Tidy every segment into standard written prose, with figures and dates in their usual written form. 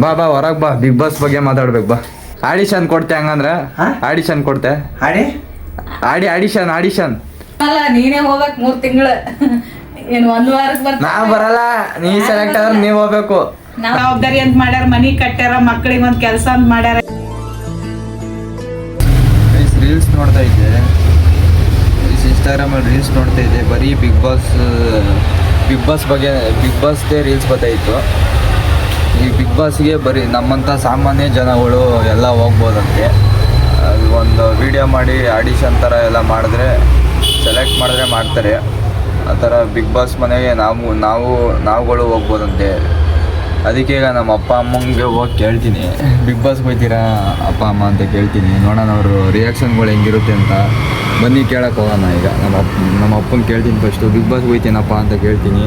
ಬಾ ಬಾ ಹೊರಗೆ ಬಾ, ಬಿಗ್ ಬಾಸ್ ಬಗ್ಗೆ ಮಾತಾಡ್ಬೇಕು ಬಾ. ಆಡಿಷನ್ ಕೊಡ್ತೆ ಹಂಗಂದ್ರ? ಆಡಿಷನ್ ಕೊಡ್ತೆ? ಆಡಿಷನ್ ಅಲ್ಲ, ನೀನೇ ಹೋಗ್ಬೇಕು 3 ತಿಂಗಳು. ಏನು 1 ವಾರಕ್ಕೆ ಬರ್ತ? ನಾವ್ ಬರಲ್ಲ, ನೀ ಸೆಲೆಕ್ಟ್ ಆದ್ರೆ ನೀವ್ ಹೋಗ್ಬೇಕು. ಜವಾಬ್ದಾರಿ ಅಂತ ಮಾಡ್ಯಾರ, ಮನಿ ಕಟ್ಟ್ಯಾರ, ಮಕ್ಳಿಗೆ ಒಂದ್ ಕೆಲಸ ಅಂತ ಮಾಡ್ಯಾರ. ರೀಲ್ಸ್ ನೋಡ್ತಾ ಇದ್ದೆ, ಇನ್ಸ್ಟಾಗ್ರಾಮಲ್ಲಿ ರೀಲ್ಸ್ ನೋಡ್ತಾ ಇದ್ದೆ, ಬರೀ ಬಿಗ್ ಬಾಸ್ ಬಗ್ಗೆ, ಬಿಗ್ ಬಾಸ್ದೇ ರೀಲ್ಸ್ ಬರ್ತಾಯಿತ್ತು. ಈ ಬಿಗ್ ಬಾಸ್ಗೆ ಬರೀ ನಮ್ಮಂಥ ಸಾಮಾನ್ಯ ಜನಗಳು ಎಲ್ಲ ಹೋಗ್ಬೋದಂತೆ. ಅದು ಒಂದು ವಿಡಿಯೋ ಮಾಡಿ ಆಡಿಷನ್ ಥರ ಎಲ್ಲ ಮಾಡಿದ್ರೆ, ಸೆಲೆಕ್ಟ್ ಮಾಡಿದ್ರೆ ಮಾಡ್ತಾರೆ. ಆ ಥರ ಬಿಗ್ ಬಾಸ್ ಮನೆಗೆ ನಾವುಗಳು ಹೋಗ್ಬೋದಂತೆ. ಅದಕ್ಕೆ ಈಗ ನಮ್ಮ ಅಪ್ಪ ಅಮ್ಮಂಗೆ ಹೋಗಿ ಕೇಳ್ತೀನಿ, ಬಿಗ್ ಬಾಸ್ಗೆ ಹೋಗ್ತೀರಾ ಅಪ್ಪ ಅಮ್ಮ ಅಂತ ಕೇಳ್ತೀನಿ. ನೋಡೋಣ ಅವರು ರಿಯಾಕ್ಷನ್ಗಳು ಹೆಂಗಿರುತ್ತೆ ಅಂತ. ಬನ್ನಿ ಕೇಳಕ್ಕೆ ಹೋಗೋಣ. ಈಗ ನಮ್ಮ ಅಪ್ಪನ ಕೇಳ್ತೀನಿ ಫಸ್ಟು, ಬಿಗ್ ಬಾಸ್ಗೆ ಹೋಗ್ತೀನಪ್ಪ ಅಂತ ಕೇಳ್ತೀನಿ.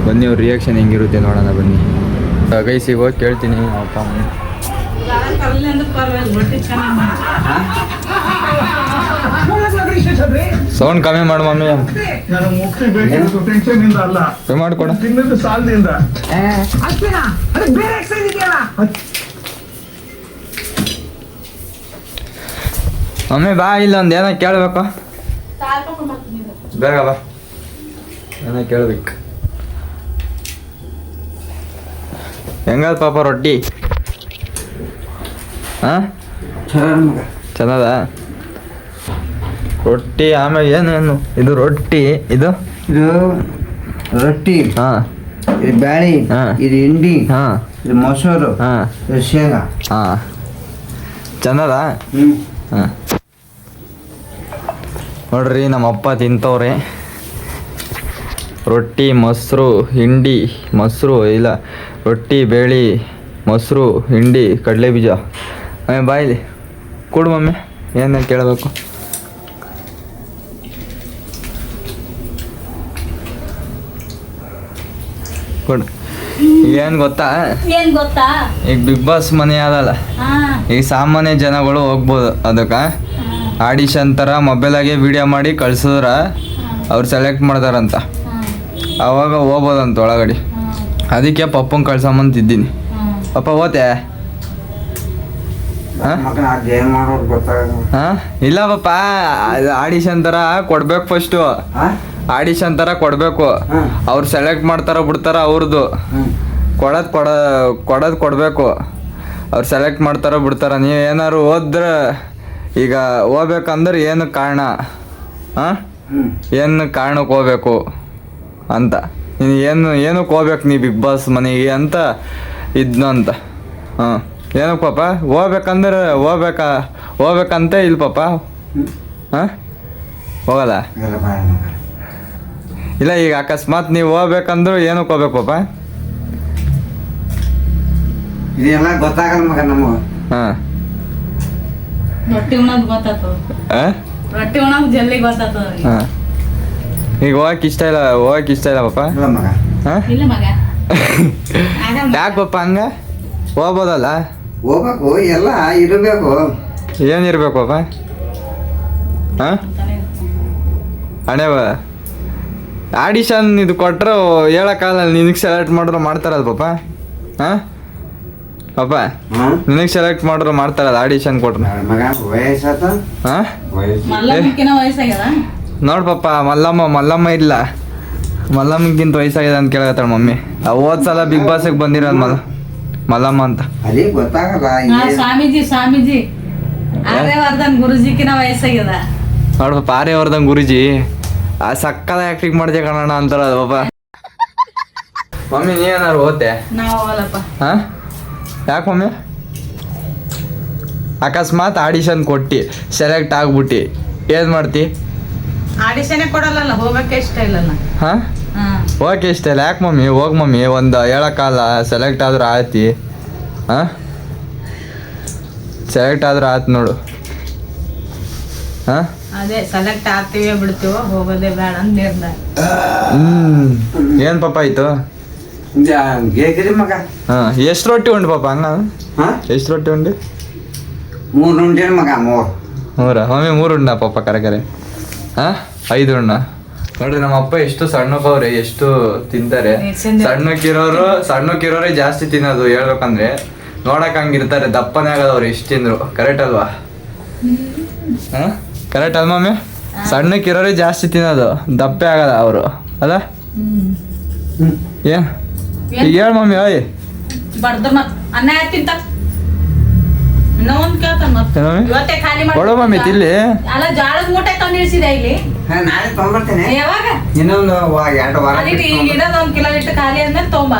ಬನ್ನಿ ಅವ್ರ ರಿಯಾಕ್ಷನ್ ಹೆಂಗಿರುತ್ತೆ ನೋಡೋಣ. ಬನ್ನಿ ಗೈಸಿಗೆ ಹೋಗಿ ಕೇಳ್ತೀನಿ ಅಪ್ಪ ಅಮ್ಮ. ಸೌಂಡ್ ಕಮ್ಮಿ ಮಾಡು ಮಮ್ಮಿ, ಮಾಡ್ಕೊಡ. ಮಮ್ಮಿ ಬಾ, ಇಲ್ಲ ಒಂದು ಏನೋ ಕೇಳ್ಬೇಕು. ಬೇಗ ಬಾ, ಏನೋ ಕೇಳ್ಬೇಕು. ಹೆಂಗದ ಪಾಪ ರೊಟ್ಟಿ? ಹಾಂ ಚೆನ್ನಾದ ರೊಟ್ಟಿ. ಆಮೇಲೆ ಏನು ಇದು ರೊಟ್ಟಿ? ಇದು ರೊಟ್ಟಿ, ಹಾಂ. ಇದು ಬ್ಯಾಳಿ, ಇದು ಹಿಂಡಿ, ಹಾಂ. ಇದು ಮೊಸರು, ಹಾಂ. ಇದು ಶೇಂಗಾ. ಹಾಂ ಚೆನ್ನಾದ. ಹಾಂ ನೋಡ್ರಿ, ನಮ್ಮಪ್ಪ ತಿಂತವ್ರೆ ರೊಟ್ಟಿ, ಮೊಸರು, ಹಿಂಡಿ, ಮೊಸರು ಇಲ್ಲ, ರೊಟ್ಟಿ, ಬೇಳೆ, ಮೊಸರು, ಹಿಂಡಿ, ಕಡಲೆ ಬೀಜ. ಬಾಯಿಲಿ ಕೊಡು ಮಮ್ಮಿ, ಏನು ಕೇಳಬೇಕು? ಕೊಡು. ಏನು ಗೊತ್ತಾ, ಈಗ ಬಿಗ್ ಬಾಸ್ ಮನೆ ಅದಲ್ಲ, ಈಗ ಸಾಮಾನ್ಯ ಜನಗಳು ಹೋಗ್ಬೋದು ಅದಕ್ಕೆ. ಆಡಿಷನ್ ಥರ ಮೊಬೈಲಾಗೆ ವಿಡಿಯೋ ಮಾಡಿ ಕಳ್ಸಿದ್ರ ಅವ್ರು ಸೆಲೆಕ್ಟ್ ಮಾಡ್ತಾರಂತ, ಅವಾಗ ಹೋಗ್ಬೋದಂತ ಒಳಗಡೆ. ಅದಕ್ಕೆ ಪಪ್ಪನ ಕಳ್ಸಂಬಂತಿದ್ದೀನಿ. ಪಪ್ಪ ಓತೆ? ಹಾಂ ಇಲ್ಲ ಪಪ್ಪ, ಆಡಿಷನ್ ಥರ ಕೊಡ್ಬೇಕು ಫಸ್ಟು. ಆಡಿಷನ್ ಥರ ಕೊಡಬೇಕು. ಅವ್ರು ಸೆಲೆಕ್ಟ್ ಮಾಡ್ತಾರ ಬಿಡ್ತಾರ ಅವ್ರದ್ದು. ಕೊಡೋದು ಕೊಡಬೇಕು. ಅವ್ರು ಸೆಲೆಕ್ಟ್ ಮಾಡ್ತಾರ ಬಿಡ್ತಾರ. ನೀವು ಏನಾದ್ರು ಹೋದ್ರೆ, ಈಗ ಹೋಗ್ಬೇಕಂದ್ರೆ ಏನು ಕಾರಣ, ಹಾಂ, ಏನು ಕಾರಣಕ್ಕೆ ಹೋಗ್ಬೇಕು ಅಂತ. ನೀನು ಏನಕ್ಕೆ ಹೋಗ್ಬೇಕು ನೀ ಬಿಗ್ ಬಾಸ್ ಮನೆಗೆ ಅಂತ ಇದ್ನು ಅಂತ. ಹಾಂ ಏನಕ್ಕೆ ಪಾಪ ಹೋಗ್ಬೇಕಂದ್ರೆ ಹೋಗ್ಬೇಕಂತ ಇಲ್ಲ ಪಾಪ. ಹಾಂ ಹೋಗಲ್ಲ? ಇಲ್ಲ, ಈಗ ಅಕಸ್ಮಾತ್ ನೀವು ಹೋಗ್ಬೇಕಂದ್ರು ಏನಕ್ಕೆ ಹೋಗ್ಬೇಕು ಪಾಪ? ಇದೆಲ್ಲ ಗೊತ್ತಾಗಲ್ಲ ಮಗ ನಮಗೆ. ಹಾಂ ರೊಟ್ಟಿ ಉಣ್ಣೋದು ಗೊತ್ತಾತು, ರೊಟ್ಟಿ ಉಣ್ಣೋದು ಜಲ್ದಿ ಗೊತ್ತಾತು. ಹಾಂ ಈಗ ಹೋಗಕ್ಕೆ ಇಷ್ಟ ಇಲ್ಲ ಪಾಪ? ಹಾಂ ಇಲ್ಲ ಮಗ. ಯಾಕೆ ಪಾಪ ಹಂಗ? ಹೋಗ್ಬೋದಲ್ಲ? ಹೋಗ್ಬೇಕು, ಎಲ್ಲ ಇರಬೇಕು. ಏನಿರ್ಬೇಕು ಪಾಪ? ಹಾಂ ಹಣೆ ಆಡಿಷನ್ ಇದು ಕೊಟ್ಟರು ಹೇಳೋಕ್ಕಾಗಲ್ಲ. ನಿನಗೆ ಸೆಲೆಕ್ಟ್ ಮಾಡಿದ್ರು ಮಾಡ್ತಾರಲ್ಲ ಪಾಪ. ಹಾಂ ಪಾಪ ನಿನಗೆ ಸೆಲೆಕ್ಟ್ ಮಾಡಿದ್ರು ಮಾಡ್ತಾರಲ್ಲ ಆಡಿಷನ್ ಕೊಟ್ರು. ಮಗ ವಯಸ್ಸಾತ. ಹಾಂ ವಯಸ್ಸಾಗ್ಯದ ನೋಡು ಪಾಪ, ಮಲ್ಲಮ್ಮ ಇಲ್ಲ, ಮಲ್ಲಮ್ಮಗಿಂತ ವಯಸ್ಸಾಗಿದೆ ಅಂತ ಕೇಳತ್ತಾಳ ಮಮ್ಮಿ. ಹೋದ್ಸಲ ಬಿಗ್ ಬಾಸ್ಗೆ ಬಂದಿರೋದು ಮಲ್ಲಮ್ಮ ಅಂತ. ಅದೇ ಗೊತ್ತಾಗಲ್ಲ. ಸ್ವಾಮೀಜಿ ಆರ್ಯವರ್ಧನ್ ಗುರುಜಿಕಿನ ವಯಸ್ಸಾಗ್ಯದ. ನೋಡು ಪಾಪ, ಆರ್ಯವರ್ಧನ್ ಗುರುಜಿ ಆ ಸಕ್ಕದ ಆಕ್ಟಿಂಗ್ ಮಾಡ್ದೆ ಕಣಣ್ಣ ಅಂತಾರ ಪಾಪ. ಮಮ್ಮಿ ನೀವೇನಾರು ಓದ್ತೆ? ನಾವು ಹೋಗಲ್ಲಪ್ಪ. ಹಾಂ ಯಾಕೆ ಮಮ್ಮಿ? ಅಕಸ್ಮಾತ್ ಆಡಿಷನ್ ಕೊಟ್ಟು ಸೆಲೆಕ್ಟ್ ಆಗ್ಬಿಟ್ಟು ಏನು ಮಾಡ್ತಿ? ಆಡಿಷನೇ ಕೊಡಲ್ಲ, ಹೋಗಕ್ಕೆ ಇಷ್ಟ ಇಲ್ಲ. ಹಾಂ ಹೋಗಕ್ಕೆ ಇಷ್ಟ ಇಲ್ಲ? ಯಾಕೆ ಮಮ್ಮಿ? ಹೋಗಿ ಮಮ್ಮಿ, ಒಂದು ಹೇಳೋಕ್ಕಲ್ಲ, ಸೆಲೆಕ್ಟ್ ಆದ್ರೆ ಆಯ್ತಿ. ಹಾಂ ಸೆಲೆಕ್ಟ್ ಆದ್ರೆ ಆಯ್ತು ನೋಡು. ಹಾಂ ಅದೇ ಸೆಲೆಕ್ಟ್ ಆಗ್ತೀವಿ ಬಿಡ್ತೀವೋ, ಹೋಗೋದೇ ಬೇಡ ಅಂತ ನಿರ್ಣಯ. ಏನು ಪಾಪ ಆಯ್ತು? ಮಗ ಹಾಂ ಎಷ್ಟು ರೊಟ್ಟಿ ಉಂಡು ಪಾಪ? ಹಂಗ ಎಷ್ಟು ರೊಟ್ಟಿ ಉಂಡು? 3 ಉಂಡೆ ಮಗ. 3 ಮಮ್ಮಿ 3 ಉಂಡ ಪಾಪ? ಕರೆ ಹಾಂ 5 ಉಂಡ. ನೋಡ್ರಿ ನಮ್ಮ ಅಪ್ಪ ಎಷ್ಟು ಸಣ್ಣಕ್ಕವ್ರೆ, ಎಷ್ಟು ತಿಂತಾರೆ. ಸಣ್ಣಕ್ಕಿರೋರೇ ಜಾಸ್ತಿ ತಿನ್ನೋದು ಹೇಳ್ಬೇಕಂದ್ರೆ. ನೋಡಕ್ ಹಂಗಿರ್ತಾರೆ, ದಪ್ಪನೇ ಆಗಲ್ಲ ಅವ್ರು ಎಷ್ಟು ತಿಂದ್ರು. ಕರೆಕ್ಟ್ ಅಲ್ವಾ? ಕರೆಕ್ಟ್ ಅಲ್ವಾ ಮಮ್ಮಿ? ಸಣ್ಣಕ್ಕಿರೋರೇ ಜಾಸ್ತಿ ತಿನ್ನೋದು, ದಪ್ಪೆ ಆಗಲ್ಲ ಅವರು ಅಲ್ಲ? ಏನ್ ಈಗ ಹೇಳ ಮಮ್ಮಿ. ಓಯ್ ಬಡ್ದ ಮತ್ ಅನ್ನ ಯಾಕೆ ತಿಂತ ಇನ್ನೂ ಒಂದ್ ಕೇಳ್ತಾನ ಮತ್ತೆ ಏನ್ ಮಮ್ಮಿ? ಇವತ್ತೇ ಖಾಲಿ ಕೊಡು ಮಮ್ಮಿ ತಿಲ್ಲಿ. ಅಲ್ಲ ಜಾಳದ ಮೂಟೆ ತಂದಿಳಿಸಿದೆ ಇಲ್ಲಿ. ನಾಳೆ ತೊಗೊಂಬರ್ತೇನೆ. ಯಾವಾಗ? ಇನ್ನೊಂದು 2 ವಾರ ಅದಿಟ್ಟು ಈಗ ಇರೋದು 1 ಕಿಲೋ ಇಟ್ಟು ಖಾಲಿ ಆದ್ಮೇಲೆ ತೊಂಬ.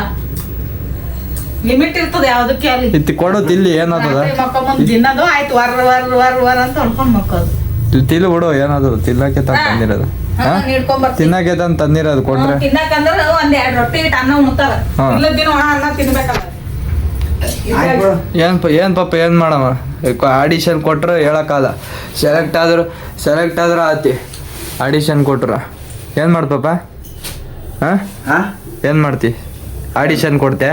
ಲಿಮಿಟ್ ಇರ್ತದೆ ಯಾವ್ದಕ್ಕೆ ಅಲ್ಲಿ. ಇತ್ತು ಕೊಡು ತಿಲ್ಲಿ. ಏನಾಗ್ತದ ಮಕ್ಕೊಂಬಂದ್ ದಿನದು ಆಯ್ತು ವರ್ ಅಂತ ಹೊಡ್ಕೊಂಡ್ ಮಕ್ಕೋದು. ತಿಲ್ಲು ಬಿಡು. ಏನಾದ್ರು ತಿನ್ನಕ್ಕೆ ತಂದಿರೋದು, ತಿನ್ನಕ್ಕೆ ತಂದಿರೋದು ಕೊಟ್ರೆ ತಿನ್ನಕಂದ್ರ 1-2 ರೊಟ್ಟಿ ಇಟ್ಟು ಅನ್ನ ಉಣ್ತಾರ. ಇಲ್ಲ ದಿನ ಒಣ ಅನ್ನ ತಿನ್ಬೇಕಲ್ಲ. ಏನ್ ಪಾಪ ಏನ್ ಮಾಡಮ್ಮ? ಆಡಿಷನ್ ಕೊಟ್ರೆ ಹೇಳಕ್ಕಾಗಲ್ಲ. ಸೆಲೆಕ್ಟ್ ಆದ್ರ ಆತಿ. ಆಡಿಷನ್ ಕೊಟ್ರ ಏನ್ ಮಾಡ್ತಪ್ಪ? ಏನ್ ಮಾಡ್ತಿ? ಆಡಿಷನ್ ಕೊಡ್ತೆ?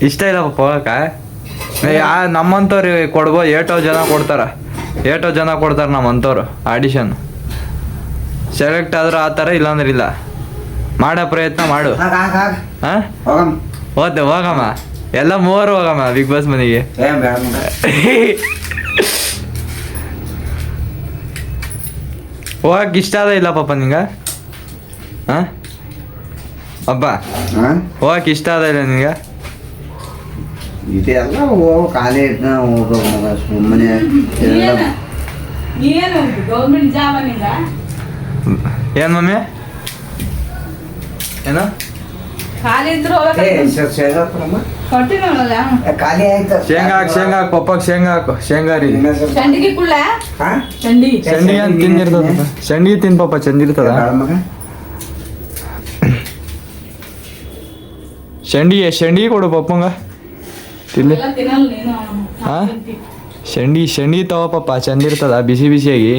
ಇಷ್ಟ ಇಲ್ಲ ಪಾಪ ಹೋಗಕ್ಕ. ನಮ್ಮಂತವ್ರು ಕೊಡ್ಬೋದು. ಏಟೋ ಜನ ಕೊಡ್ತಾರ ನಮ್ಮಂತವ್ರು ಆಡಿಷನ್. ಸೆಲೆಕ್ಟ್ ಆದ್ರೆ ಆತರ, ಇಲ್ಲಾಂದ್ರೆ ಇಲ್ಲ. ಮಾಡೋ ಪ್ರಯತ್ನ ಮಾಡು. ಹೋಗಮ್ಮ ಎಲ್ಲ 3 ಹೋಗಮ್ಮ ಬಿಗ್ ಬಾಸ್ ಮನೆಗೆ. ಹೋಗಕ್ ಇಷ್ಟ ಅದ ಇಲ್ಲ ಪಾಪ ನಿಂಗ? ಅಬ್ಬ ಹೋಗಕ್ ಇಷ್ಟ ಅದ ಇಲ್ಲ ನಿಂಗ? ಇದೆಲ್ಲ ಖಾಲಿ ಇಟ್ಟ ಹೋಗ್ಬೇಕು ಮಗ. ಸುಮ್ಮನೆ ಏನು ಗೌರ್ಮೆಂಟ್ ಜಾಬ್ ನಿಂದ? ಏನ್ ಮಮ್ಮಿ? ಏನು ಖಾಲಿ ಇದ್ರು ಖಾಲಿ ಆಯ್ತು. ಶೇಂಗಾ ಹಾಕ್ ಪಪ್ಪಕ್. ಶೇಂಗಾ ರೀ. ಚಂಡಿಗೆ ಕುಳ್ಳ ಚಂಡಿಗೆ ಅಂತ ತಿಂದಿರ್ತದ. ಚಂಡಿಗೆ ತಿನ್ ಪಾಪ, ಚಂದಿರ್ತದ. ಶಂಡಿಗೆ ಕೊಡು ಪಪ್ಪಂಗ ತಿಲ್ಲಿ. ಶಂಡಿ ತಗೋ ಪಾಪ, ಚಂದಿರ್ತದ ಬಿಸಿ ಬಿಸಿಯಾಗಿ.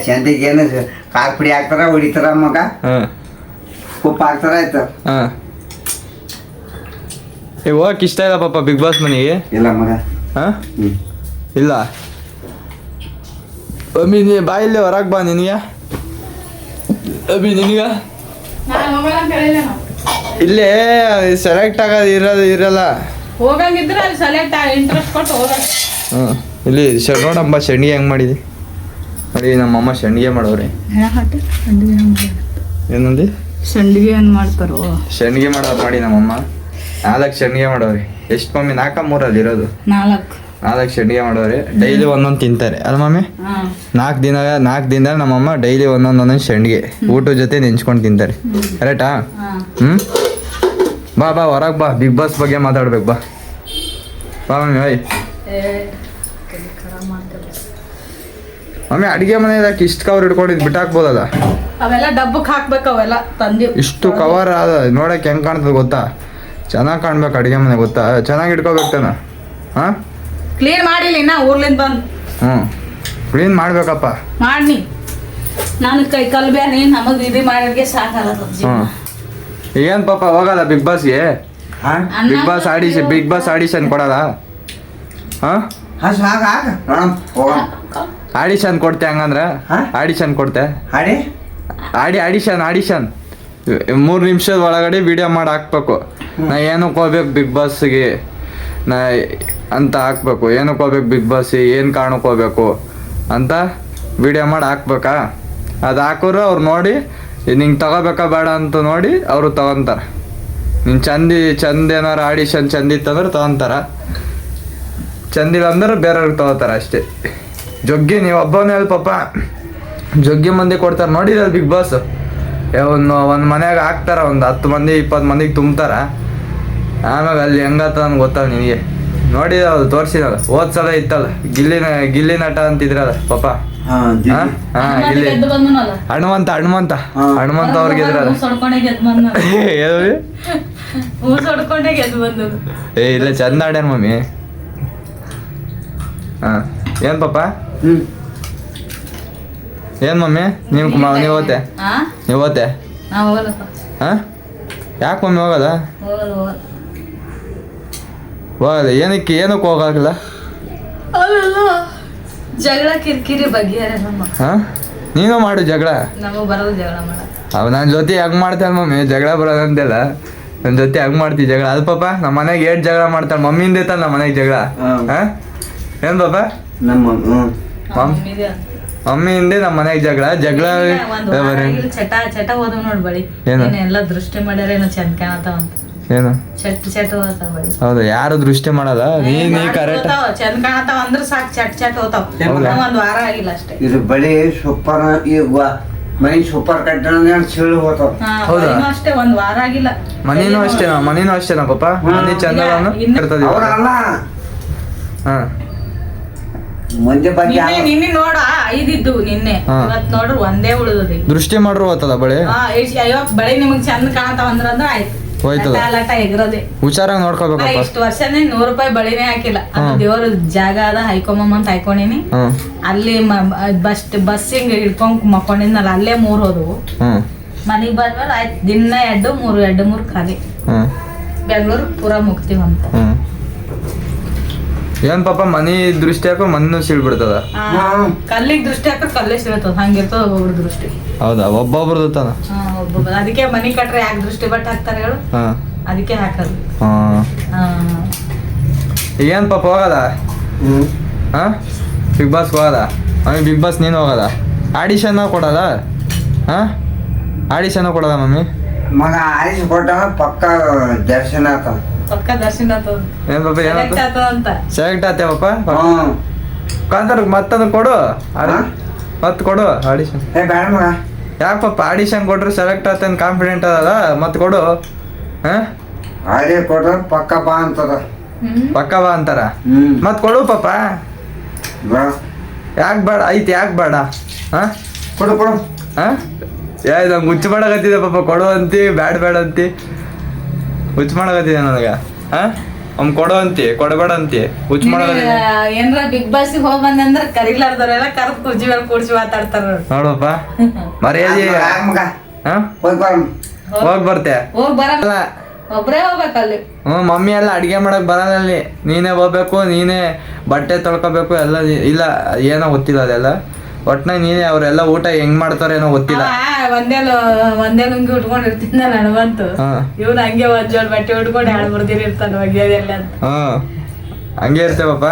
ಚಂದಿಗೆ ಏನು ಕಾರ್ ಪುಡಿ ಹಾಕ್ತಾರ, ಹೊಡಿತಾರ ಮಗ. ಉಪ್ಪು ಹಾಕ್ತಾರ ಆಯ್ತು. ಈಗ ಹೋಗಕ್ ಇಷ್ಟ ಇಲ್ಲ ಪಾಪ ಬಿಗ್ ಬಾಸ್ ಮನೆಗೆ? ಇಲ್ಲ ಮಗ. ಇಲ್ಲ ಅಮ್ಮಿ, ನೀ ಬಾ ಇಲ್ಲಿ ಹೊರಗೆ ಬಾ. ನಿನಗೆ ಅಮ್ಮಿ ನಿನಗ ಇಲ್ಲೇ ಸೆಲೆಕ್ಟ್ ಆಗೋದು ಇರಲ್ಲ. ಹೋಗಂಗಿದ್ರೆ ಅಲ್ಲಿ ಸೆಲೆಕ್ಟ್ ಇಂಟ್ರೆಸ್ಟ್ ಕೊಟ್ಟು ಹೋಗ. ಇಲ್ಲಿ ನೋಡಮ್ಮ ಶಂಡಿಗೆ ಹೆಂಗ್ ಮಾಡಿದಿ ನೋಡಿ. ನಮ್ಮಮ್ಮ ಶಂಡಿಗೆ ಮಾಡೋರಿ. ಏನಂದಿ? ಸಂಡಿಗೆ ಏನ್ ಮಾಡ್ತಾರೋ? ಶಂಡಿಗೆ ಮಾಡೋರು ಮಾಡಿ ನಮ್ಮಮ್ಮ. 4 ಶಂಡಿಗೆ ಮಾಡೋರಿ. ಎಷ್ಟು ಮಮ್ಮಿ? 4 3 ಇರೋದು? 4 ಶಂಡಿಗೆ ಮಾಡೋರಿ. ಡೈಲಿ ಒಂದೊಂದು ತಿಂತಾರೆ ಅಲ್ಲ ಮಮ್ಮಿ? 4 ದಿನ ನಮ್ಮಮ್ಮ ಡೈಲಿ ಒಂದೊಂದು ಶಂಡಿಗೆ ಊಟದ ಜೊತೆ ನೆಂಚ್ಕೊಂಡು ತಿಂತಾರೆ. ಕರೆಕ್ಟಾ? ಬಾ ಹೊರಗೆ ಬಾ. ಬಿಗ್ ಬಾಸ್ ಬಗ್ಗೆ ಮಾತಾಡ್ಬೇಕು. ಬಾ ಮಮ್ಮಿ. ಓಯ್ ಮಮ್ಮಿ, ಅಡಿಗೆ ಮನೆಯದಾಕಿ ಇಷ್ಟು ಕವರ್ ಇಟ್ಕೊಂಡಿದ್ದು ಬಿಟ್ಟಾಕ್ಬೋದಲ್ಲ? ಅವೆಲ್ಲ ಡಬ್ಬಕ್ಕೆ ಹಾಕ್ಬೇಕು. ಅವೆಲ್ಲ ತಂದಿ ಇಷ್ಟು ಕವರ್ ಅದ. ನೋಡಕ್ಕೆ ಹೆಂಗೆ ಕಾಣ್ತದೆ ಗೊತ್ತಾ? ಚೆನ್ನಾಗಿ ಕಾಣ್ಬೇಕು ಅಡಿಗೆ ಮನೆ ಗೊತ್ತಾ? ಚೆನ್ನಾಗಿ ಇಟ್ಕೋಬೇಕನ. ಕ್ಲೀನ್ ಮಾಡಿಲ್ಲ ಇನ್ನ ಊರ್ಲಿಂದ ಬಂದು. ಕ್ಲೀನ್ ಮಾಡ್ಬೇಕಪ್ಪ. ಮಾಡಿ ನಾನು ಕೈ ಕಲ್ಬ್ಯಾನಿ ನಮಗೆ ಇದು ಮಾಡೋರಿಗೆ ಸಾಕಲ್ಲ. ಏನ್ ಪಾಪ ಹೋಗಲ್ಲ ಬಿಗ್ ಬಾಸ್ಗೆ? ಬಿಗ್ ಬಾಸ್ ಆಡಿಷನ್ ಕೊಡಲ್ಲ? ಆಡಿಷನ್ ಕೊಡ್ತೆ ಹಂಗಂದ್ರ? ಆಡಿಷನ್ ಕೊಡ್ತೆ? ಆಡಿಷನ್ 3 ನಿಮಿಷದ ಒಳಗಡೆ ವಿಡಿಯೋ ಮಾಡಿ ಹಾಕ್ಬೇಕು. ನಾ ಏನಕ್ಕೆ ಹೋಗ್ಬೇಕು ಬಿಗ್ ಬಾಸ್ಗೆ ಅಂತ ಹಾಕ್ಬೇಕು. ಏನಕ್ಕೆ ಹೋಗ್ಬೇಕು ಬಿಗ್ ಬಾಸ್, ಏನು ಕಾರಣಕ್ಕೆ ಹೋಗ್ಬೇಕು ಅಂತ ವಿಡಿಯೋ ಮಾಡಿ ಹಾಕ್ಬೇಕಾ? ಅದು ಹಾಕೋರು ಅವ್ರು ನೋಡಿ ನಿಂಗೆ ತಗೋಬೇಕಾ ಬೇಡ ಅಂತ ನೋಡಿ ಅವರು ತಗೊಂತಾರೆ. ನೀನು ಚಂದ ಏನಾರು ಆಡಿಷನ್ ಚಂದಿತ್ತಂದ್ರೆ ತಗೊಂತಾರ, ಚಂದಿಲ್ಲ ಅಂದ್ರೆ ಬೇರೆಯವ್ರಿಗೆ ತಗೋತಾರ ಅಷ್ಟೇ. ಜೊಗ್ಗಿ ನೀವು ಒಬ್ಬನೇ ಪಾಪ ಜೊಗ್ಗಿ ಮಂದಿ ಕೊಡ್ತಾರೆ ನೋಡಿದ ಬಿಗ್ ಬಾಸ್. ಒಂದು ಮನ್ಯಾಗ ಹಾಕ್ತಾರ, ಒಂದು 10 ಮಂದಿ 20 ಮಂದಿಗೆ ತುಂಬ್ತಾರ. ಆಮ್ಯಾಗ ಅಲ್ಲಿ ಹೆಂಗತ್ತ ನನ್ಗೆ ಗೊತ್ತಲ್ಲ ನಿನಗೆ. ನೋಡಿದ ಅದು ತೋರಿಸಿದಲ್ಲ. ಸಲ ಇತ್ತಲ್ಲ ಗಿಲ್ಲಿ ನಟ ಅಂತಿದ್ರಲ್ಲ ಪಾಪ. ಹನುಮಂತ ಅವ್ರಿಗೆ ಇಲ್ಲ ಚಂದ ಆಡ್ಯಾನ ಮಮ್ಮಿ. ಏನ್ ಪಾಪ? ಏನ್ ಮಮ್ಮಿ ನೀವು ಓದ್ತೆ? ಯಾಕೆ ಮಮ್ಮಿ ಹೋಗಲ್ಲ? ಏನಕ್ಕೆ ಹೋಗಲ್ಲ? ಜಗಳ ಕಿರಿಕಿರಿ ಬಗ್ಗೆ ನೀನು ಮಾಡು ಜಗಳ. ನಮಗ್ ಬರೋದು ಜಗಳ ಮಾಡ. ನನ್ನ ಜೊತೆ ಹೆಂಗ್ ಮಾಡ್ತಾನೆ ಮಮ್ಮಿ ಜಗಳ ಬರೋದಂತೆಲ್ಲ. ನನ್ನ ಜೊತೆ ಹಂಗ್ ಮಾಡ್ತಿ ಜಗಳ ಅದು ಪಾಪ ನಮ್ಮ ಮನೆಗೆ 8 ಜಗಳ ಮಾಡ್ತಾಳೆ ಮಮ್ಮಿಂದ ತಾನ ನಮ್ಮ ಮನೆಗೆ ಜಗಳ ಏನ್ ಪಾಪ ನಮ್ಮ ಮಮ್ಮಿಯಿಂದ ನಮ್ಮ ಮನೆಗೆ ಜಗಳ ಚಟ ಹೋದವ್ ನೋಡ್ ಬಳಿ ಏನು? ಎಲ್ಲ ದೃಷ್ಟಿ ಮಾಡ್ಯಾರೇನೋ ಚಂದ ಕಾಣತಾವಂತ ಏನು ಚಟ್ ಹೋತಾವ ಬಳಿ. ಹೌದಾ ಯಾರು ದೃಷ್ಟಿ ಮಾಡಲ್ಲ ನೀ ಕರೆಕ್ಟ್ ಚಂದ ಕಾಣತಾವ ಅಂದ್ರ ಸಾಕ್ ಚಟ್ ಹೋತಾವ. ಒಂದ್ ವಾರ ಆಗಿಲ್ಲ ಅಷ್ಟೇ. ಇದು ಬಳಿ ಸೂಪರ್ ಈಗ ಮನಿ ಸೂಪರ್ ಕಟ್ಟಣ ಚೀಳು ಹೋತಾವ. ಹೌದಾ? ಬಳಿನೂ ಅಷ್ಟೇ ಒಂದ್ ವಾರ ಆಗಿಲ್ಲ. ಮನೇನು ಅಷ್ಟೇನಾ ಪಾಪ ಮನೆ ಚಂದವನ್ನು ಇರ್ತದೆ ಅವ್ರಲ್ಲ ಹಾ ಮುಂದೆ ಬಗ್ಗೆ ನಿನ್ನೆ ನೋಡ 5 ಇದ್ದು ನಿನ್ನೆ ಇವತ್ ನೋಡ್ರಿ ಒಂದೇ ಉಳಿದದಿ. ದೃಷ್ಟಿ ಮಾಡ್ರು ಹೋತದ ಬಳಿ ಬಳಿ ನಿಮಗ್ ಚಂದ ಕಾಣತಾವ ಅಂದ್ರ ಆಯ್ತು ಹೋಯ್ತದ ಲಟ ಎಗ್ರದೆ. ಹುಷಾರಾಗಿ ನೋಡ್ಕೋಬೇಕಪ್ಪ. ಇಷ್ಟು ವರ್ಷನೇ 100 ರೂಪಾಯಿ ಬಳಿನೇ ಹಾಕಿಲ್ಲ. ಅದು ದೇವ್ರ ಜಾಗ ಅದ ಹೈಕೊಂಬಮ್ಮ ಅಂತ ಹಾಕೊಂಡಿನಿ. ಅಲ್ಲಿ ಬಸ್ ಹಿಂಗ ಹಿಡ್ಕೊಂಡ್ ಮಕ್ಕೊಂಡಿದ್ನಲ್ಲ ಅಲ್ಲೇ 3 ಹೋದವು. ಮನಿಗ್ ಬಂದ್ಮೇಲೆ ಆಯ್ತು ದಿನ 2-3 ಖಾಲಿ. ಬೆಂಗಳೂರು ಪೂರಾ ಮುಗ್ತಿವಂತ. ಏನ್ ಪಾಪ ಮನಿ ದೃಷ್ಟಿ ಹಾಕೋ ಮಣ್ಣು ಸೀಳ್ಬಿಡ್ತದ. ಕಲ್ಲಿಗೆ ದೃಷ್ಟಿ ಹಾಕ ಕಲ್ಲೇ ಸಿಗತ್ತದ ಹಂಗಿರ್ತದ ಒಬ್ಬೊಬ್ರ ದೃಷ್ಟಿ. ಹೌದಾ ಒಬ್ಬೊಬ್ರದ್ದು ತಾನ ಒಬ್ಬೊಬ್ಬ ಅದಕ್ಕೆ ಮನಿ ಕಟ್ರೆ ಯಾಕೆ ದೃಷ್ಟಿ ಬಟ್ ಹಾಕ್ತಾರೆ ಹೇಳು. ಅದಕ್ಕೆ ಹಾಕದು. ಏನ್ ಪಾಪ ಹೋಗದ ಬಿಗ್ ಬಾಸ್ ಹೋಗದ ಮಮ್ಮಿ ಬಿಗ್ ಬಾಸ್ ನೀನು ಹೋಗದ ಆಡಿಷನ್ ಕೊಡದ ಆಡಿಷನ್ ಕೊಡದ ಮಮ್ಮಿ ಮಗ ಆರಿಸಿ ಕೊಟ್ಟ ಪಕ್ಕ ದರ್ಶನ ಆತ ಪಕ್ಕ ದರ್ಶನ ಆತದ. ಏನ್ ಪಾಪ Select ಆತದಂತ. ಸೆಲೆಕ್ಟ್ ಆತೆ ಪಾಪ ಕಾಂತಾರ ಮತ್ತೊಂದು ಕೊಡು ಮತ್ ಕೊಡು ಆಡಿಷನ್. ಬೇಡ ಮಗ ಯಾಕೆ ಪಾಪ ಆಡಿಷನ್ ಕೊಟ್ರೆ ಸೆಲೆಕ್ಟ್ ಆತ ಕಾನ್ಫಿಡೆಂಟ್ ಅದಲ್ಲ ಮತ್ ಕೊಡು ಆಡಿ ಕೊಟ್ರ ಪಕ್ಕ ಬಾ ಅಂತದ ಪಕ್ಕ ಬಾ ಅಂತಾರ ಮತ್ ಕೊಡು ಪಾಪ ಯಾಕೆ ಬೇಡ ಐತಿ ಯಾಕೆ ಬೇಡ ಕೊಡು ಕೊಡು ನಂಗೆ ಹುಚ್ಚು ಮಾಡಕತ್ತಿದೆ ಪಾಪ ಕೊಡು ಅಂತಿ ಬೇಡ ಅಂತಿ ಹುಚ್ಚು ಮಾಡಕತ್ತಿದೆ ನನಗೆ ಅವ್ನು ಕೊಡು ಅಂತಿ ಕೊಡಬೇಡ ಅಂತಿ ಹುಚ್ಚು ಮಾಡಕತ್ತಿದೆ. ಏನ್ರ ಬಿಗ್ ಬಾಸ್ ಹೋಗ್ ಬಂದಂದ್ರ ಕರಿಲಾರ್ದವ್ರೆಲ್ಲ ಕರ್ದ್ ಕುರ್ಜಿ ಮೇಲೆ ಕೂಡ್ಸಿ ಮಾತಾಡ್ತಾರ ನೋಡಪ್ಪ ಮರ್ಯಾದೆ ಮಗ ಹೋಗಿ ಬರ ಹೋಗ್ ಬರ್ತೆ ಹೋಗ್ ಬರಲ್ಲ ಒಬ್ರೇ ಹೋಗ್ಬೇಕಲ್ಲಿ. ಮಮ್ಮಿ ಎಲ್ಲ ಅಡಿಗೆ ಮಾಡಕ್ ಬರಲ್ಲ ಅಲ್ಲಿ ನೀನೇ ಹೋಗ್ಬೇಕು ನೀನೇ ಬಟ್ಟೆ ತೊಳ್ಕೊಬೇಕು ಎಲ್ಲ ಇಲ್ಲ ಏನೋ ಗೊತ್ತಿಲ್ಲ ಅದೆಲ್ಲ ಒಟ್ನಾಗ ನೀನೇ ಅವ್ರೆಲ್ಲ ಊಟ ಹೆಂಗ್ ಮಾಡ್ತಾರೇನೋ ಗೊತ್ತಿಲ್ಲ. ಒಂದೇ ಲುಂಗಿ ಉಟ್ಕೊಂಡಿರ್ತಿದ್ದ ನನಗಂತೂ ಇವ್ನು ಹಂಗೆ ಒಂದ್ ಜೋಡ್ ಬಟ್ಟೆ ಉಟ್ಕೊಂಡು 2-3 ದಿನ ಇರ್ತಾನ ಒಗ್ಯದೆಲ್ಲ ಅಂತ. ಹಂಗೆ ಇರ್ತೇವಪ್ಪ.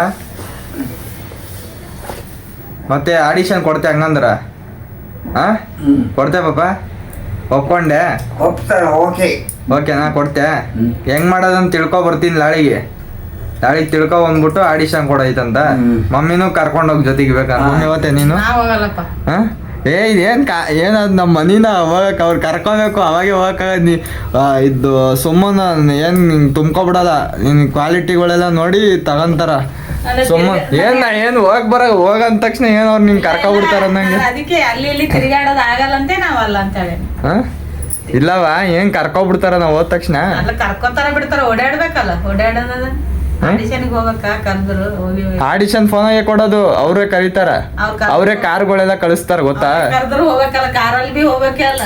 ಮತ್ತೆ ಆಡಿಷನ್ ಕೊಡ್ತೆ ಹಂಗಂದ್ರ ಕೊಡ್ತೆ ಪಾಪ ಒಪ್ಕೊಂಡೆ ಓಕೆನಾ ಕೊಡ್ತೆ ಹೆಂಗ್ ಮಾಡೋದಂತ ತಿಳ್ಕೊ ಬರ್ತೀನಿ ನಾಳೆಗೆ ತಿಳ್ಕೊ ಬಂದ್ಬಿಟ್ಟು ಆಡಿಷನ್ ಕೊಡೈತಂತ ಮಮ್ಮಿನೂ ಕರ್ಕೊಂಡ್ ಹೋಗ್ ಜೊತೆಗೆ ಬೇಕಾದ್ರೆ ಮಮ್ಮಿ ಹೋತೆ ನೀನು ಇದೇನ್ ಏನದ್ ನಮ್ಮ ಮನಿನ ಹೋಗಕ್ ಅವ್ರು ಕರ್ಕೋಬೇಕು ಅವಾಗೆ ಹೋಗಕ್ಕಾಗದ್ ನೀ ಇದು ಸುಮ್ಮನೆ ಏನ್ ತುಂಬ್ಕೊಬಿಡಲ್ಲ ನಿನ್ ಕ್ವಾಲಿಟಿಗಳೆಲ್ಲ ನೋಡಿ ತಗೊಂತಾರ ಸುಮ್ಮನೆ ಏನ್ ಹೋಗಂದ ತಕ್ಷಣ ಏನ್ ಅವ್ರು ನಿನ್ ಕರ್ಕೊಬಿಡ್ತಾರ ನಂಗೆ ಅದಕ್ಕೆ ಅಲ್ಲಿ ಇಲ್ಲಿ ತಿರುಗಾಡೋದು ಆಗಲ್ಲಂತೆ ನಾವಲ್ಲ ಅಂತ ಹೇಳಿ ಇಲ್ಲವಾ ಏನ್ ಕರ್ಕೊಬಿಡ್ತಾರ ನಾವ್ ಹೋದ ತಕ್ಷಣ ಕರ್ಕೋತಾರ ಬಿಡ್ತಾರ ಓಡಾಡ್ಬೇಕಲ್ಲ ಓಡಾಡೋದ ಆಡಿಷನ್ಗೆ ಹೋಗಕ್ಕ ಕರ್ದ್ರು ಆಡಿಷನ್ ಫೋನಾಗೆ ಕೊಡೋದು ಅವ್ರೇ ಕರೀತಾರ ಅವ್ರೇ ಕಾರ್ಗಳೆಲ್ಲ ಕಳಿಸ್ತಾರ ಗೊತ್ತಾ ಕರ್ದ್ರು ಹೋಗ್ಬೇಕಲ್ಲ ಕಾರಲ್ಲಿ ಬಿ ಹೋಗ್ಬೇಕಲ್ಲ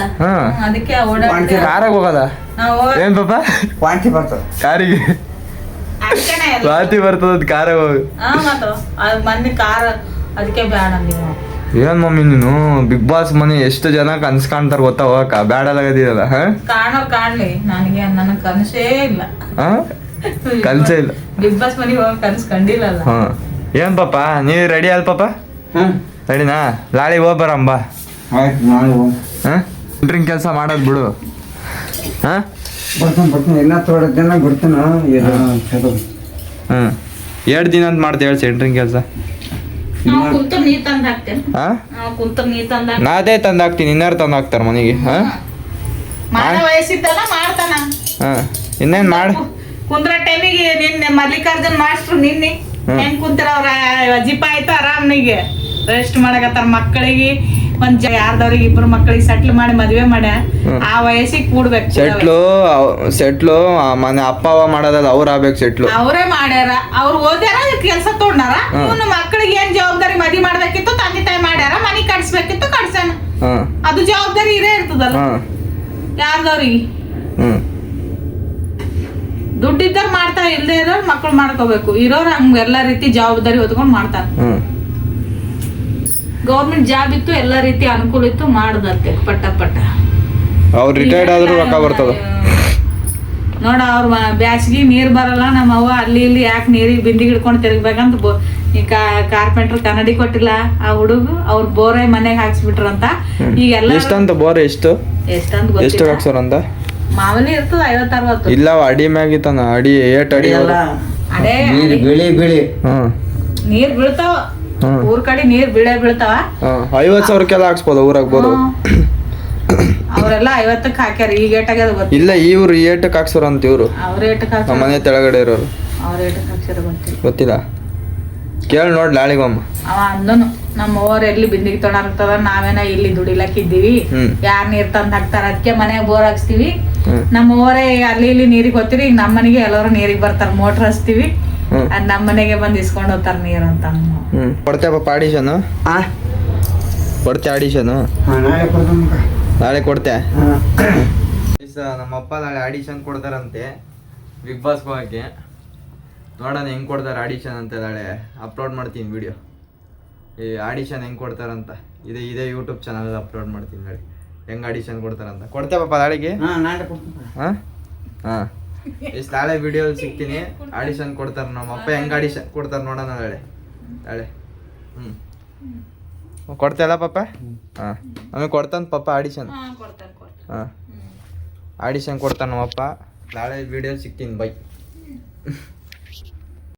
ಅದಕ್ಕೆ ಕಾರಾಗ ಹೋಗದ ಏನ್ ಪಾಪ ವಾಂತಿ ಬರ್ತದ ಕಾರಿಗೆ ವಾಂತಿ ಬರ್ತದ ಕಾರಾಗ ಹೋಗಿ ಮೊನ್ನೆ ಕಾರ್ ಅದಕ್ಕೆ ಬೇಡ ಏನ್ ಮಮ್ಮಿ ನೀನು ಬಿಗ್ ಬಾಸ್ ಮನೆ ಎಷ್ಟು ಜನ ಕನ್ಸ್ ಕಾಣ್ತಾರ ಗೊತ್ತಾ ಹೋಗಕ್ಕ ಬ್ಯಾಡಲಾಗದಿರಲ್ಲ ಕಾಣ್ಲಿ ನನಗೆ ನನ್ನ ಕನಸೇ ಇಲ್ಲ ಕನ್ಸೇ ಇಲ್ಲ ಬಿಗ್ ಬಾಸ್ ಮನೆಗೆ ಹೋಗಕ್ ಕನ್ಸ್ ಕಂಡಿಲ್ಲ. ಏನ್ ಪಾಪ ನೀವ್ ರೆಡಿ ಅಲ್ ಪಾಪ ರೆಡಿನಾ ನಾಳೆ ಹೋಗ್ ಬರಂಬ ಡ್ರಿಂಕ್ ಕೆಲಸ ಮಾಡೋದ್ ಬಿಡು ಬರ್ತೀನಿ ಎಲ್ಲ ತೋಡದ್ದೇನ ಬಿಡ್ತೀನ 2 ದಿನ ಅಂತ ಮಾಡ್ತೇವೆ ಹೇಳಿ ಸೆಂಟ್ರಿಂಗ್ ಕೆಲಸ ನಾ ಅದೇ ತಂದು ಹಾಕ್ತೀನಿ ಇನ್ನಾರು ತಂದು ಹಾಕ್ತಾರ ಮನೆಗೆ ವಯಸ್ಸಿದ್ದಲ್ಲ ಮಾಡ್ತಾನ ಇನ್ನೇನ್ ಮಾಡಿ ಕುಂದ್ರ ಟೈಮಿಗೆ ನಿನ್ನೆ ಮಲ್ಲಿಕಾರ್ಜುನ್ ಮಾಸ್ಟ್ರು ನಿನ್ನೆ ಹೆಂಗ್ ಕುಂತಾರ ಅವ್ರ ಜಿಪ್ಪ ಆಯ್ತು ಆರಾಮ್ನಿಗೆ ರೆಸ್ಟ್ ಮಾಡಕತ್ತಾರ ಮಕ್ಕಳಿಗೆ ಯಾರ್ದವ್ರಿಗೆ 2 ಮಕ್ಕಳಿಗೆ ಸೆಟ್ಲ್ ಮಾಡಿ ಮದ್ವೆ ಮಾಡ್ಯ ಆ ವಯಸ್ಸಿಗೆ ಕೂಡ್ಬೇಕು ಸೆಟ್ಲು ಮನೆ ಅಪ್ಪ ಅವ ಮಾಡೋದಲ್ಲ ಅವ್ರ ಆಗ್ಬೇಕು ಸೆಟ್ಲು ಅವರೇ ಮಾಡ್ಯಾರ ಅವ್ರು ಓದ್ಯಾರ ಕೆಲ್ಸ ತೊಗೊಂಡಾರ ಇವ್ನು ಮಕ್ಕಳಿಗೆ ಏನ್ ಜವಾಬ್ದಾರಿ ಮದ್ವಿ ಮಾಡ್ಬೇಕಿತ್ತು ತಂದೆ ತಾಯಿ ಮಾಡ್ಯಾರ ಮನಿ ಕಟ್ಸ್ಬೇಕಿತ್ತು ಕಟ್ಸಣ ಅದು ಜವಾಬ್ದಾರಿ ಇದೇ ಇರ್ತದಲ್ಲ ಯಾರ್ದವ್ರಿಗೆ ದುಡ್ಡಿದ್ದಾರ ಮಾಡ್ತಾರ ಇಲ್ದೇ ಇರೋರು ಮಕ್ಕಳು ಮಾಡ್ಕೋಬೇಕು ಇರೋರು ಹಂಗ ಎಲ್ಲಾ ರೀತಿ ಜವಾಬ್ದಾರಿ ಹೊತ್ಕೊಂಡ್ ಮಾಡ್ತಾರ ಗೌರ್ಮೆಂಟ್ ಜಾಬ್ ಇತ್ತು ಎಲ್ಲಾ ರೀತಿ ಅನುಕೂಲ ಇತ್ತು ಮಾಡದತ್ತೆ ಪಟ್ಟ ಅವ್ರು ರಿಟೈರ್ಡ್ ಆದ್ರೂ ರೊಕ್ಕ ಬರ್ತದ ನೋಡ ಅವ್ರ ಬ್ಯಾಸ್ಗಿ ನೀರ್ ಬರಲ್ಲ ನಮ್ಮ ಅವ್ವ ಅಲ್ಲಿ ಇಲ್ಲಿ ಯಾಕೆ ನೀರಿಗೆ ಬಿಂದಿಗೆ ಹಿಡ್ಕೊಂಡು ತಿರುಗ್ಬೇಕಂತ ಈ ಕಾರ್ಪೆಂಟ್ರ್ ಕನ್ನಡಿ ಕೊಟ್ಟಿಲ್ಲ ಆ ಹುಡುಗ ಅವ್ರ ಬೋರೆ ಮನೆಗೆ ಹಾಕ್ಸ್ಬಿಟ್ರಂತ ಈಗೆಲ್ಲ ಎಷ್ಟಂತ ಬೋರ್ ಎಷ್ಟು ಎಷ್ಟಂತ ಎಷ್ಟು ಗೊತ್ತಿಲ್ಲ ಹಾಕ್ಸೋರ್ ಅಂತ ಮಾಮೂಲಿ ಇರ್ತದ 50-60 ಇಲ್ಲ ಅಡಿ ಮ್ಯಾಗಿತ್ತಾನ ಅಡಿ ಏಟ್ ಅಡಿ ಅದೇ ಬಿಳಿ ಹ್ಮ್ ನೀರ್ ಬೀಳ್ತಾವ ಊರ್ ಕಡೆ ನೀರ್ ಬೀಳ್ತಾವ 50,000ಕ್ಕೆಲ್ಲ ಹಾಕ್ಸ್ಬೋದು ಊರಾಗ ಬೋರು ಅವ್ರೆಲ್ಲ 50ಕ್ಕೆ ಹಾಕ್ಯಾರ ಈಗ ಏಟಾಗ್ಯದ ಗೊತ್ತಿಲ್ಲ ಇಲ್ಲ ಇವ್ರು ಏಟಕ್ಕೆ ಹಾಕ್ಸೋರ್ ಅಂತ ಇವ್ರು ಅವ್ರ ಏಟಕ್ಕೆ ನಮ್ಮ ಹಾಕ್ಯಾರ ಮನೆ ತೆಳಗಡೆ ಇರೋರು ಅವ್ರ ಏಟಕ್ಕೆ ಹಾಕ್ಸ್ಯಾರ ಗೊತ್ತಿಲ್ಲ ಗೊತ್ತಿಲ್ಲ ಕೇಳಿ ನೋಡಿ ನಾಳಿಗೊಮ್ಮ ಅವ ಅಂದನು ನಮ್ಮ ಅವ್ರ ಎಲ್ಲಿ ಬಿಂದಿಗೆ ತೊಗೊಂಡಾಗ್ತದ ನಾವೇನ ಇಲ್ಲಿ ದುಡಿಲಕ್ಕಿದ್ದೀವಿ ಯಾರ್ ನೀರ್ ತಂದ್ ಹಾಕ್ತಾರ ಅದಕ್ಕೆ ಮನೆಗೆ ಬೋರ್ ಹಾಕ್ಸ್ತೀವಿ ನಮ್ಮ ಓವರೇ ಅಲ್ಲಿ ಇಲ್ಲಿ ನೀರಿಗೆ ಹೋಗ್ತೀರಿ ಈಗ ನಮ್ಮ ಮನೆಗೆ ಎಲ್ಲರೂ ನೀರಿಗೆ ಬರ್ತಾರ ಮೋಟ್ರ್ ಹಚ್ತೀವಿ ಅದ್ ನಮ್ಮ ಮನೆಗೆ ಬಂದ್ ಇಸ್ಕೊಂಡ್ ಹೋಗ್ತಾರ ನೀರ್ ಅಂತ ಕೊಡ್ತೇ ಪಾಪ ಆಡಿಷನ್ ಕೊಡ್ತೆ ಆಡಿಷನ್ ನಾಳೆ ಕೊಡ್ತೀನಿ ನಾಳೆ ಕೊಡ್ತೆ ನಮ್ಮಪ್ಪ ನಾಳೆ ಆಡಿಷನ್ ಕೊಡ್ತಾರಂತೆ ಬಿಗ್ ಬಾಸ್ ಹೋಗಕ್ಕೆ ನೋಡೋಣ ಹೆಂಗ್ ಕೊಡ್ತಾರೆ ಆಡಿಷನ್ ಅಂತ ನಾಳೆ ಅಪ್ಲೋಡ್ ಮಾಡ್ತೀನಿ ವಿಡಿಯೋ ಈ ಆಡಿಷನ್ ಹೆಂಗ್ ಕೊಡ್ತಾರಂತ ಇದೇ ಯೂಟ್ಯೂಬ್ ಚಾನಲ್ ಅಪ್ಲೋಡ್ ಮಾಡ್ತೀನಿ ನಾಳೆ ಹೆಂಗ್ ಆಡಿಷನ್ ಕೊಡ್ತಾರಂತ ಕೊಡ್ತೇ ಪಾಪ ನಾಳೆಗೆ ನಾಳೆ ಕೊಡ್ತೀನಿ ಹಾಂ ಇಷ್ಟು ನಾಳೆ ವಿಡಿಯೋ ಸಿಗ್ತೀನಿ ಆಡಿಷನ್ ಕೊಡ್ತಾರೆ ನಮ್ಮಪ್ಪ ಹೆಂಗ್ ಆಡಿಷನ್ ಕೊಡ್ತಾರೆ ನೋಡೋಣ ನಾಳೆ ಕೊಡ್ತಲ್ಲ ಪಾಪ ಹಾಂ ಆಮೇಲೆ ಕೊಡ್ತಾನೆ ಪಾಪ ಆಡಿಷನ್ ಹಾಂ ಆಡಿಷನ್ ಕೊಡ್ತಾನೆ ನಮ್ಮಪ್ಪ ನಾಳೆ ವಿಡಿಯೋ ಸಿಗ್ತೀನಿ ಬೈ